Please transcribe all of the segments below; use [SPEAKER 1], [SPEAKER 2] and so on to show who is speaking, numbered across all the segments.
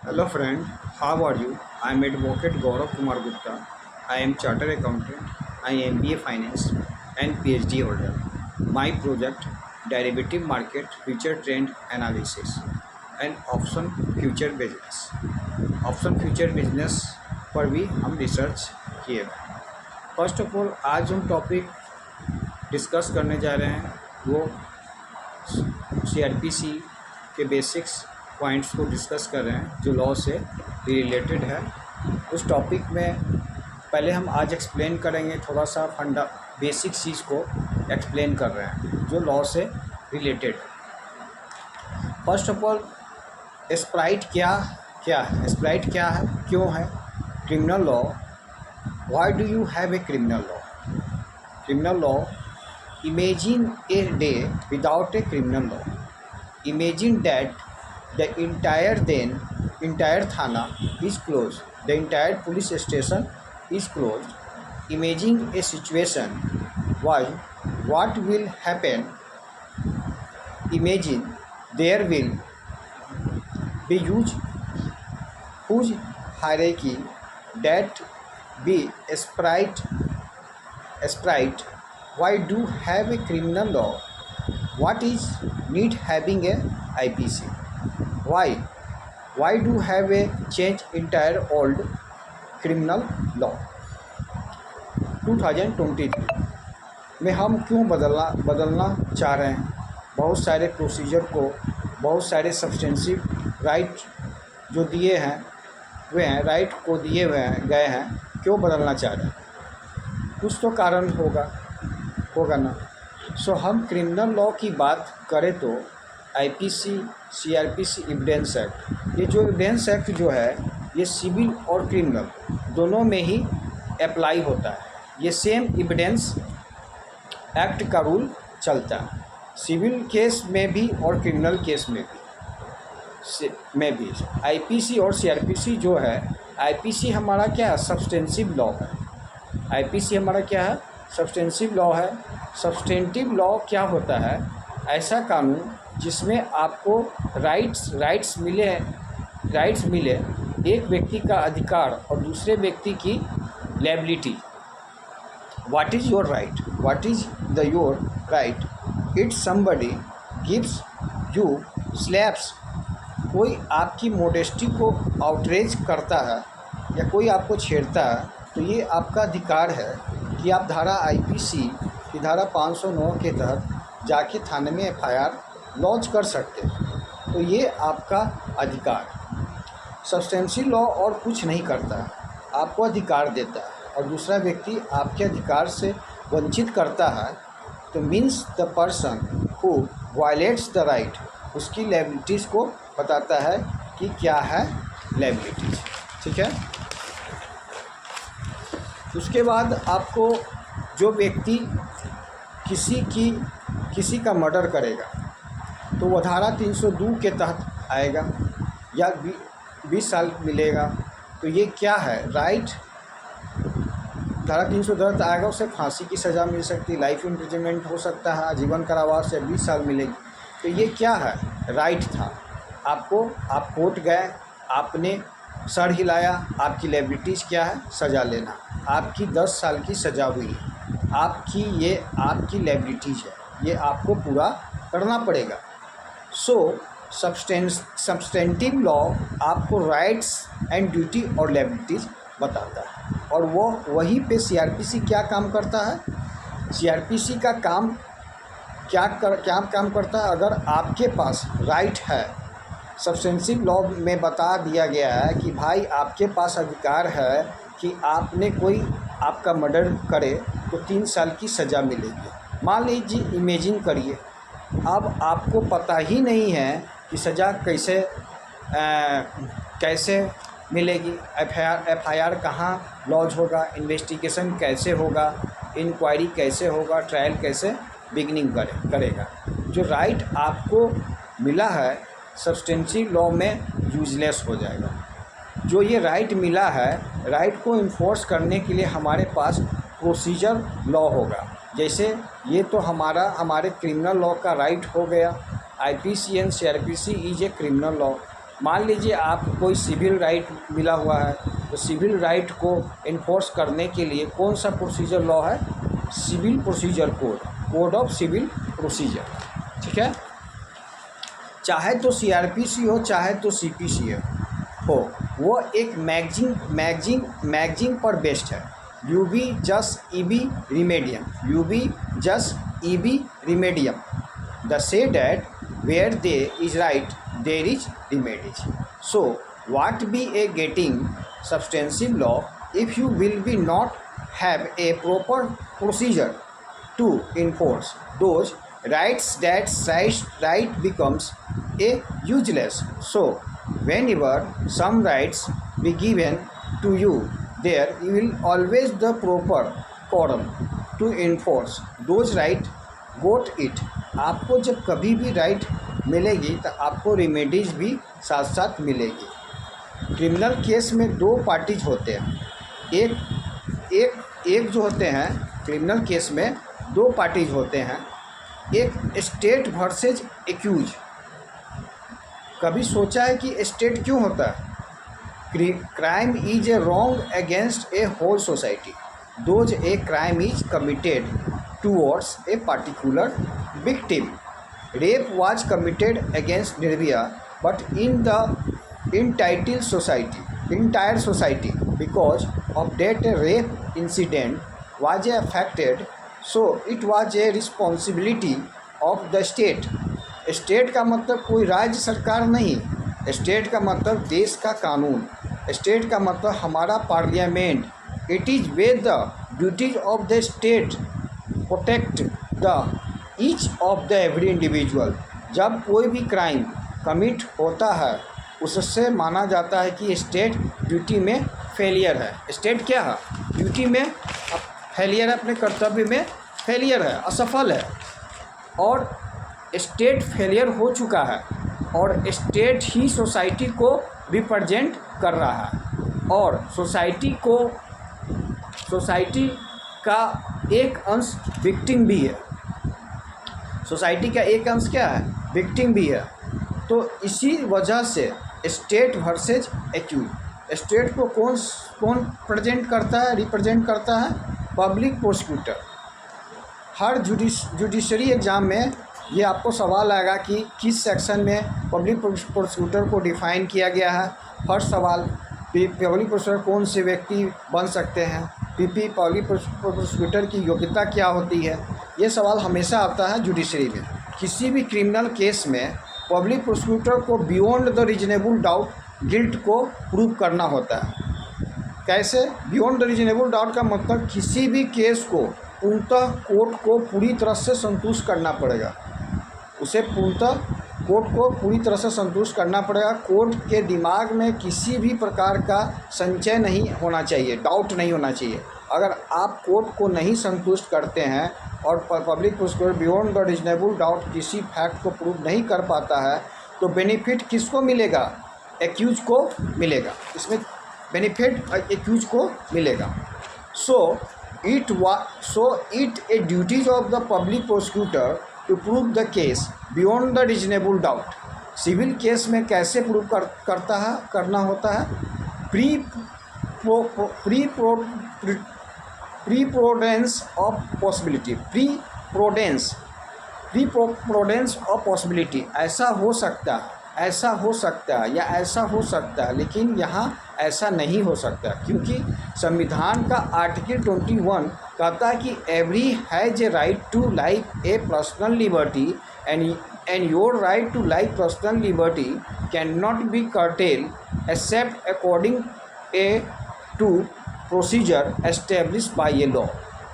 [SPEAKER 1] Hello friend, how are you? I am Advocate Gaurav Kumar Gupta. I am Chartered Accountant. I am MBA Finance and PhD holder. My project Derivative Market Future Trend Analysis and Option Future Business. Option future business पर भी हम research किए हैं। First of all आज हम topic discuss करने जा रहे हैं वो सीआरपीसी के बेसिक्स पॉइंट्स को डिस्कस कर रहे हैं जो लॉ से रिलेटेड है। उस टॉपिक में पहले हम आज एक्सप्लेन करेंगे, थोड़ा सा फंडा बेसिक चीज़ को एक्सप्लेन कर रहे हैं जो लॉ से रिलेटेड है। फर्स्ट ऑफ ऑल स्प्राइट क्या है, स्प्राइट क्या है, क्यों है criminal law, why do you have a criminal law. Criminal law, imagine a day without a criminal law, imagine that the entire thana is closed, the entire police station is closed. Imagine a situation, why, what will happen. Imagine there will be huge hierarchy that be sprite. Why do have a criminal law, what is need having a IPC, why do have a change entire old criminal law 2023 में हम क्यों बदलना चाह रहे हैं। बहुत सारे procedure को, बहुत सारे सब्सटेंसिव राइट जो दिए हैं वे हैं, राइट को दिए हुए गए हैं, क्यों बदलना चाह रहे हैं, कुछ तो कारण होगा ना। सो हम क्रिमिनल लॉ की बात करें तो आईपीसी, सीआरपीसी, एविडेंस एक्ट, ये जो एविडेंस एक्ट जो है ये सिविल और क्रिमिनल दोनों में ही अप्लाई होता है। ये सेम एविडेंस एक्ट का रूल चलता है सिविल केस में भी और क्रिमिनल केस में भी आईपीसी और सीआरपीसी जो है, आईपीसी हमारा क्या है, सब्सटेंसिव लॉ है। आईपीसी हमारा क्या है, सब्सटेंसिव लॉ है। सब्सटेंटिव लॉ क्या होता है, ऐसा कानून जिसमें आपको राइट्स मिले, एक व्यक्ति का अधिकार और दूसरे व्यक्ति की liability. What is your right, what is your right, it's somebody gives you slaps, कोई आपकी मोडेस्टी को आउटरेज करता है या कोई आपको छेड़ता है तो ये आपका अधिकार है कि आप धारा आईपीसी की धारा 509 के तहत जाके थाने में एफआईआर लॉन्च कर सकते हैं। तो ये आपका अधिकार। सब्सटेंशियल लॉ और कुछ नहीं करता है, आपको अधिकार देता है और दूसरा व्यक्ति आपके अधिकार से वंचित करता है तो means the person who violets the right, उसकी लायबिलिटीज़ को बताता है कि क्या है लायबिलिटीज़। ठीक है। उसके बाद आपको जो व्यक्ति किसी का मर्डर करेगा तो वह धारा 302 के तहत आएगा या 20 साल मिलेगा। तो ये क्या है, राइट, धारा 310 आएगा, उसे फांसी की सज़ा मिल सकती है, लाइफ इम्प्रिजनमेंट हो सकता है, आजीवन कारावास या 20 साल मिलेगी। तो ये क्या है, राइट था। आप कोर्ट गए, आपने सर हिलाया, आपकी लायबिलिटीज़ क्या है, सज़ा लेना, आपकी 10 साल की सज़ा हुई, आपकी लायबिलिटीज़ है, ये आपको पूरा करना पड़ेगा। सो सब्सटेंटिव लॉ आपको राइट्स एंड ड्यूटी और लायबिलिटीज़ बताता है। और वहीं पे सीआरपीसी क्या काम करता है, सीआरपीसी का काम क्या काम करता है। अगर आपके पास राइट है, सब्सटेंसिव लॉ में बता दिया गया है कि भाई आपके पास अधिकार है कि आपने कोई आपका मर्डर करे तो 3 साल की सज़ा मिलेगी। मान लीजिए, इमेजिन करिए, अब आपको पता ही नहीं है कि सज़ा कैसे मिलेगी, एफआईआर कहाँ लॉन्च होगा, इन्वेस्टिगेशन कैसे होगा, इंक्वायरी कैसे होगा, ट्रायल कैसे बिगिनिंग करेगा। जो राइट आपको मिला है सब्सटेंशियल लॉ में यूजलेस हो जाएगा। जो ये राइट मिला है, राइट को इन्फोर्स करने के लिए हमारे पास प्रोसीजर लॉ होगा। जैसे ये तो हमारे क्रिमिनल लॉ का राइट हो गया, IPC and CrPC is a criminal law. मान लीजिए आपको कोई सिविल राइट मिला हुआ है, तो सिविल राइट को इन्फोर्स करने के लिए कौन सा प्रोसीजर लॉ है? Civil procedure code, code of civil procedure, ठीक है। चाहे तो सीआरपीसी हो, चाहे तो सीपीसी हो, वो एक मैगजीन पर बेस्ड है। यूबी जस ईबी रिमेडियम, यूबी जस ईबी रिमेडियम, the say that where there is right there is remedies. So what be a getting substantive law if you will be not have a proper procedure to enforce those rights? That right becomes a useless. So whenever some rights be given to you, there you will always the proper quorum to enforce those right. Got it, आपको जब कभी भी right मिलेगी तो आपको remedies भी साथ साथ मिलेगी। क्रिमिनल केस में दो पार्टीज होते हैं, एक जो होते हैं क्रिमिनल केस में दो पार्टीज होते हैं, एक स्टेट वर्सेज एक्यूज। कभी सोचा है कि स्टेट क्यों होता है? Crime is a wrong against a whole society, those a crime is committed towards a particular victim. Rape was committed against Nirvya, but in the entire society, because of that rape incident was affected, so it was a responsibility of the state. State का मतलब कोई राज्य सरकार नहीं, state का मतलब देश का कानून, स्टेट का मतलब हमारा parliament. It is where the duties of the state protect the each of the every individual. जब कोई भी क्राइम कमिट होता है उससे माना जाता है कि स्टेट ड्यूटी में फेलियर है। स्टेट क्या है? ड्यूटी में फेलियर है, अपने कर्तव्य में फेलियर है, असफल है, और स्टेट फेलियर हो चुका है और स्टेट ही सोसाइटी को रिप्रेजेंट कर रहा है, और सोसाइटी का एक अंश विक्टिम भी है। सोसाइटी का एक अंश क्या है? विक्टिम भी है। तो इसी वजह से स्टेट वर्सेज एक्यूज, स्टेट को कौन रिप्रेजेंट करता है? Public prosecutor. हर जुडिशरी एग्ज़ाम में ये आपको सवाल आएगा कि किस सेक्शन में पब्लिक प्रोसिक्यूटर को डिफ़ाइन किया गया है। फर्स्ट सवाल, पब्लिक प्रोसिक्यूटर कौन से व्यक्ति बन सकते हैं, पब्लिक प्रोसिक्यूटर की योग्यता क्या होती है, ये सवाल हमेशा आता है जुडिशरी में। किसी भी क्रिमिनल केस में पब्लिक प्रोसिक्यूटर को beyond the reasonable doubt guilt को प्रूव करना होता है। कैसे? बियॉन्ड द रीजनेबल डाउट का मतलब किसी भी केस को पूर्णतः कोर्ट को पूरी तरह से संतुष्ट करना पड़ेगा, उसे पूर्णतः कोर्ट को पूरी तरह से संतुष्ट करना पड़ेगा। कोर्ट के दिमाग में किसी भी प्रकार का संचय नहीं होना चाहिए, डाउट नहीं होना चाहिए। अगर आप कोर्ट को नहीं संतुष्ट करते हैं और public prosecutor beyond the reasonable doubt किसी फैक्ट को प्रूव नहीं कर पाता है, तो बेनिफिट किसको मिलेगा? एक्यूज को मिलेगा। इसमें बेनिफिट एक्यूज को मिलेगा। So it a duties of the public prosecutor to prove the case beyond the reasonable doubt. Civil case में कैसे प्रूव करना होता है? Preponderance of possibility. ऐसा हो सकता है या ऐसा हो सकता है, लेकिन यहाँ ऐसा नहीं हो सकता, क्योंकि संविधान का आर्टिकल 21 कहता है कि every has a right to life a personal liberty and your right to life personal liberty can not be curtail except according to procedure established by a law.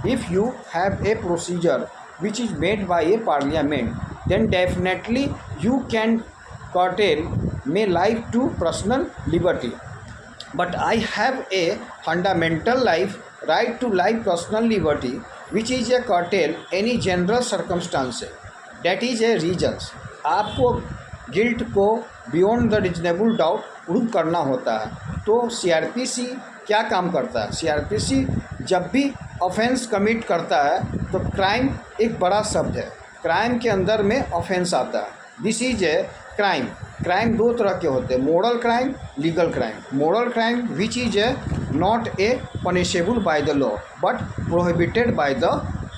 [SPEAKER 1] If you have a procedure which is made by a parliament, then definitely you can curtail my life to personal liberty. But I have a fundamental right to life personal liberty, which is a curtail any general circumstance. That is a reasons. आपको guilt को beyond the reasonable doubt prove करना होता है। तो CrPC क्या काम करता है? सीआरपीसी जब भी ऑफेंस कमिट करता है तो क्राइम एक बड़ा शब्द है, क्राइम के अंदर में ऑफेंस आता है। This is a crime. Crime दो तरह के होते हैं, moral crime, legal crime. Moral crime which is not a punishable by the law but prohibited by the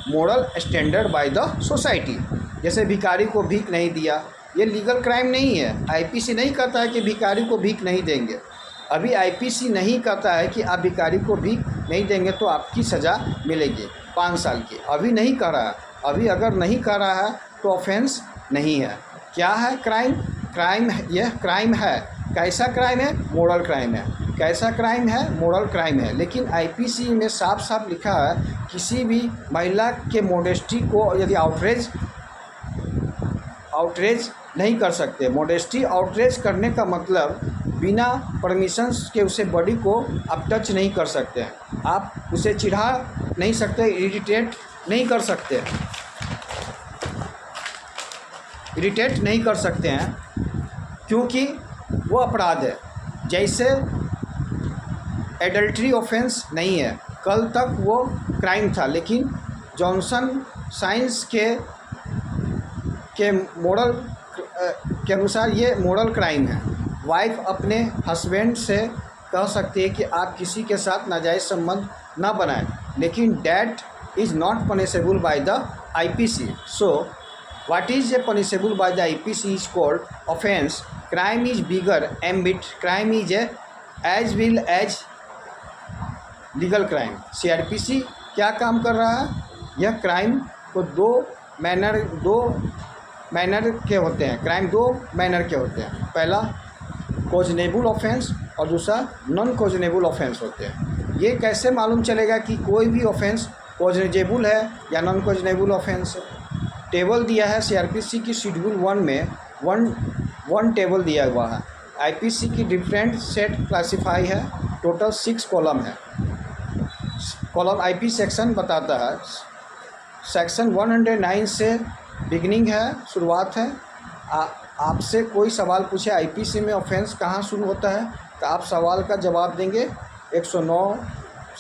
[SPEAKER 1] moral standard by the society. जैसे भिखारी को भीख नहीं दिया, ये लीगल क्राइम नहीं है। आईपीसी नहीं कहता है कि भिखारी को भीख नहीं देंगे। अभी आईपीसी नहीं कहता है कि आप भिखारी को भीख नहीं देंगे तो आपकी सज़ा मिलेगी 5 साल की। अभी नहीं कह रहा है। अभी अगर नहीं कर रहा है तो ऑफेंस नहीं है। क्या है क्राइम? क्राइम यह क्राइम है। कैसा क्राइम है? मोरल क्राइम है। कैसा क्राइम है? मोरल क्राइम है। लेकिन आईपीसी में साफ साफ लिखा है किसी भी महिला के मोडेस्टी को यदि आउटरेज नहीं कर सकते। मोडेस्टी आउटरेज करने का मतलब बिना परमिशंस के उसे बॉडी को आप टच नहीं कर सकते हैं, आप उसे चिढ़ा नहीं सकते, इरिटेट नहीं कर सकते, इरिटेट नहीं कर सकते हैं, क्योंकि वो अपराध है। जैसे एडल्ट्री ऑफेंस नहीं है, कल तक वो क्राइम था, लेकिन जॉनसन साइंस के मोरल के अनुसार ये मोरल क्राइम है। वाइफ अपने हस्बैंड से कह सकती है कि आप किसी के साथ नाजायज़ संबंध ना बनाएं, लेकिन that is not punishable by the IPC. So what is a punishable by the IPC is called offence. Crime is bigger ambit, crime is as well as legal crime. CrPC क्या काम कर रहा है? यह क्राइम को दो manner के होते हैं। क्राइम दो मैनर के होते हैं, पहला कोजनेबल ऑफेंस और दूसरा नॉन कोजनेबल ऑफेंस होते हैं। ये कैसे मालूम चलेगा कि कोई भी ऑफेंस कोजनेबल है या नॉन कोजनेबल ऑफेंस है? टेबल दिया है सीआरपीसी की शेड्यूल 1 में, वन टेबल दिया हुआ है। आईपीसी की डिफरेंट सेट क्लासीफाई है, टोटल 6 कॉलम है। कॉलम आईपी सेक्शन बताता है। सेक्शन 109 से बिगनिंग है, शुरुआत है। आपसे कोई सवाल पूछे आईपीसी में ऑफेंस कहाँ शुरू होता है, तो आप सवाल का जवाब देंगे 109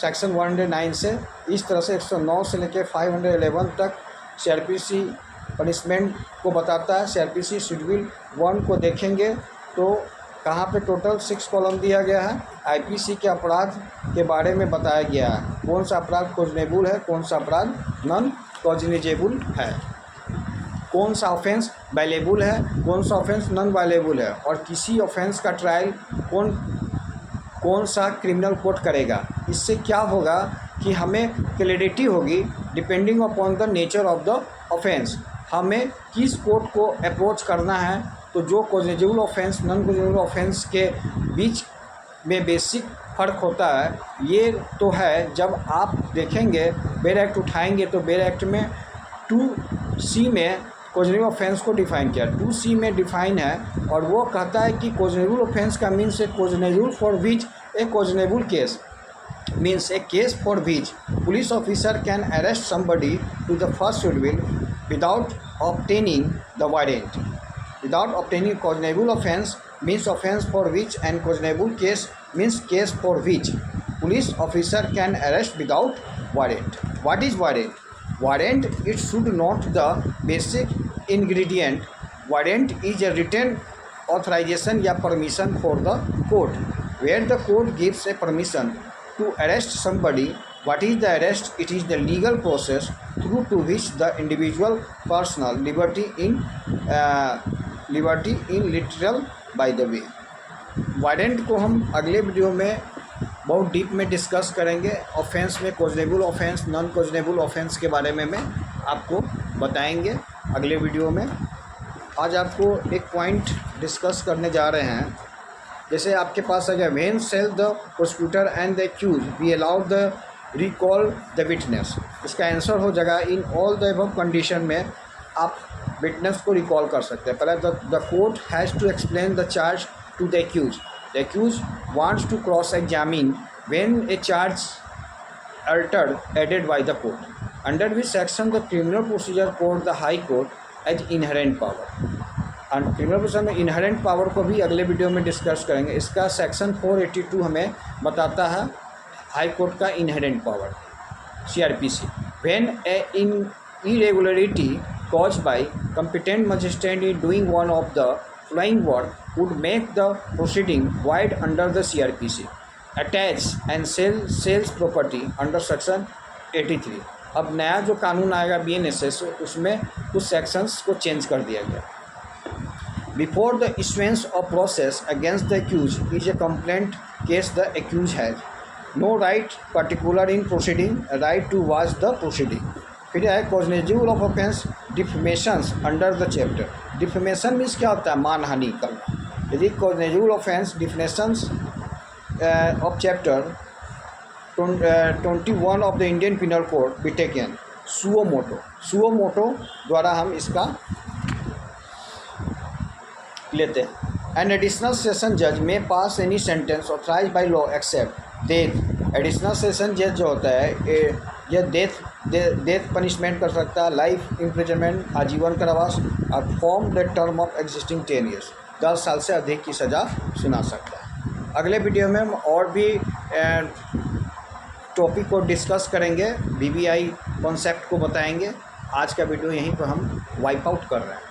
[SPEAKER 1] सेक्शन 109 से। इस तरह से 109 से लेकर 511 तक सीआरपीसी पनिशमेंट को बताता है। सीआरपीसी शेड्यूल 1 को देखेंगे तो कहाँ पे टोटल 6 कॉलम दिया गया है। आईपीसी के अपराध के बारे में बताया गया है, कौन सा अपराध कोजनेबल है, कौन सा अपराध नॉन कोजनेबल है, कौन सा ऑफेंस वायलेबल है, कौन सा ऑफेंस नॉन वायलेबल है, और किसी ऑफेंस का ट्रायल कौन सा क्रिमिनल कोर्ट करेगा। इससे क्या होगा कि हमें क्लैरिटी होगी depending upon the nature of the offence, हमें किस कोर्ट को अप्रोच करना है। तो जो कोजनेबल ऑफेंस नॉन कोजनेबल ऑफेंस के बीच में बेसिक फ़र्क होता है ये तो है, जब आप देखेंगे बेल एक्ट उठाएंगे तो बेल एक्ट में 2C में कोजनेबल ऑफेंस को डिफाइन किया। 2C में डिफाइन है और वो कहता है कि कोजनेबल ऑफेंस का means a cognizable for which a cognizable case means a case for which police officer can arrest somebody to the first schedule without obtaining the warrant. Without obtaining cognizable offense means offense for which, and cognizable case means case for which police officer can arrest without warrant. What is warrant? Warrant, it should not the basic ingredient. Warrant is a written authorization या permission for the court, where the court gives a permission to arrest somebody. What is the arrest? It is the legal process through to which the individual personal liberty in literal by the way. Warrant को हम अगले video में बहुत deep में discuss करेंगे। Offence में कोजनेबल offence non कोजनेबल offence के बारे में आपको बताएंगे अगले वीडियो में। आज आपको एक पॉइंट डिस्कस करने जा रहे हैं। जैसे आपके पास आ गया when shall the prosecutor and the accused we allow the recall the witness. इसका आंसर हो जाएगा in all the above condition में आप विटनेस को रिकॉल कर सकते हैं। पहले the court has to explain the charge to the accused. The accused wants to cross examine when a charge altered added by the court, under which section the criminal procedure code the high court as inherent power. और criminal procedure में inherent power को भी अगले video में discuss करेंगे। इसका section 482 हमें बताता है हाई कोर्ट का inherent power. CrPC when A irregularity caused by competent magistrate in doing one of the following work would make the proceeding void under the CRPC. Attach and sales property under section 83. अब नया जो कानून आएगा BNSS उसमें कुछ sections को change कर दिया गया. Before the issuance of process against the accused is a complaint case, the accused has no right particular in proceeding, a right to watch the proceeding. फिर है cognitive of offence defamations under the chapter. Defamation means क्या होता है? मानहानि करना. यदि cognitive offence definitions of chapter 21 of the Indian penal code be taken suo motu द्वारा हम इसका लेते हैं. एन एडिशनल सेशन जज में pass any sentence authorise by law except death. Additional session जज जो होता है यह डेथ पनिशमेंट कर सकता है, लाइफ इम्प्रिजनमेंट, आजीवन कारावास और form the term of existing 10 years 10 साल से अधिक की सज़ा सुना सकता है. अगले वीडियो में हम और भी टॉपिक को डिस्कस करेंगे, BBI कॉन्सेप्ट को बताएंगे. आज का वीडियो यहीं पर हम वाइप आउट कर रहे हैं.